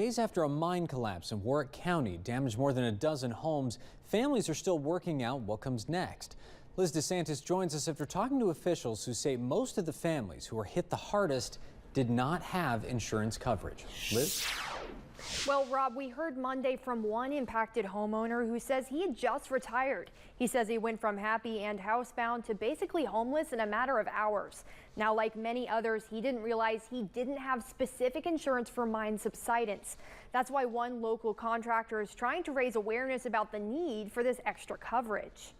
Days after a mine collapse in Warwick County damaged more than a dozen homes, families are still working out what comes next. Liz DeSantis joins us after talking to officials who say most of the families who were hit the hardest did not have insurance coverage. Liz? Well, Rob, we heard Monday from one impacted homeowner who says he had just retired. He says he went from happy and housebound to basically homeless in a matter of hours. Now, like many others, he didn't realize he didn't have specific insurance for mine subsidence. That's why one local contractor is trying to raise awareness about the need for this extra coverage.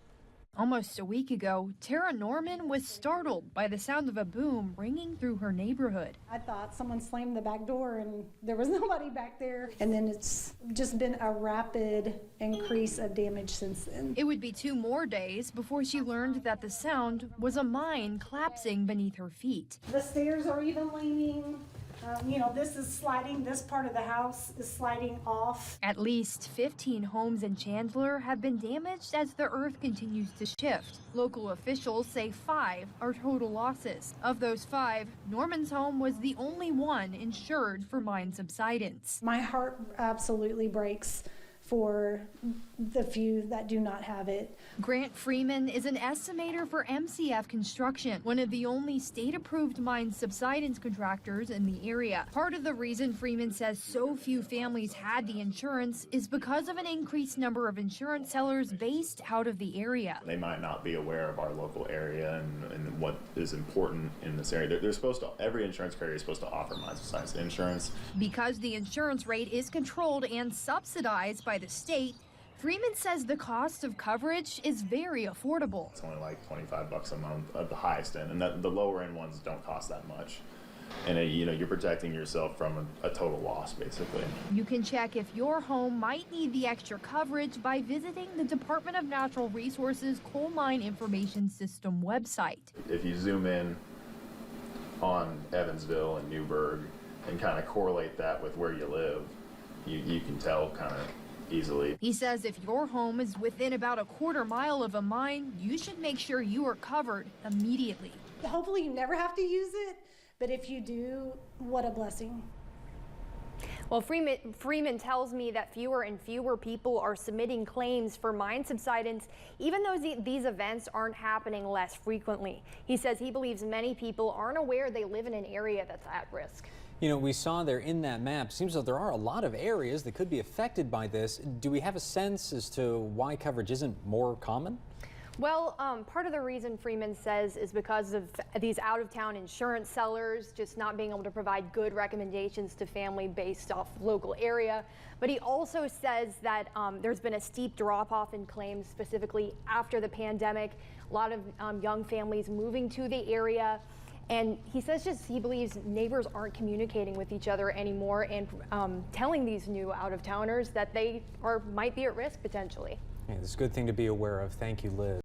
Almost a week ago, Tara Norman was startled by the sound of a boom ringing through her neighborhood. I thought someone slammed the back door and there was nobody back there. And then it's just been a rapid increase of damage since then. It would be 2 more days before she learned that the sound was a mine collapsing beneath her feet. The stairs are even leaning. This is sliding. This part of the house is sliding off. At least 15 homes in Chandler have been damaged as the earth continues to shift. Local officials say 5 are total losses. Of those 5, Norman's home was the only one insured for mine subsidence. My heart absolutely breaks for the few that do not have it. Grant Freeman is an estimator for MCF Construction, one of the only state-approved mine subsidence contractors in the area. Part of the reason Freeman says so few families had the insurance is because of an increased number of insurance sellers based out of the area. They might not be aware of our local area and what is important in this area. They're supposed to, every insurance carrier is supposed to offer mine subsidence insurance. Because the insurance rate is controlled and subsidized by the state, Freeman says the cost of coverage is very affordable. It's only like $25 a month at the highest end, and the lower end ones don't cost that much. And you're protecting yourself from a total loss, basically. You can check if your home might need the extra coverage by visiting the Department of Natural Resources Coal Mine Information System website. If you zoom in on Evansville and Newburgh and kind of correlate that with where you live, you can tell kind of easily. He says if your home is within about a quarter mile of a mine, you should make sure you are covered immediately. Hopefully you never have to use it, but if you do, what a blessing. Well, Freeman tells me that fewer and fewer people are submitting claims for mine subsidence, even though these events aren't happening less frequently. He says he believes many people aren't aware they live in an area that's at risk. We saw there in that map, seems like there are a lot of areas that could be affected by this. Do we have a sense as to why coverage isn't more common? Well, part of the reason Freeman says is because of these out-of-town insurance sellers just not being able to provide good recommendations to family based off local area. But he also says that there's been a steep drop-off in claims specifically after the pandemic. A lot of young families moving to the area. And he says he believes neighbors aren't communicating with each other anymore and telling these new out-of-towners that they might be at risk potentially. Yeah, it's a good thing to be aware of. Thank you, Liz.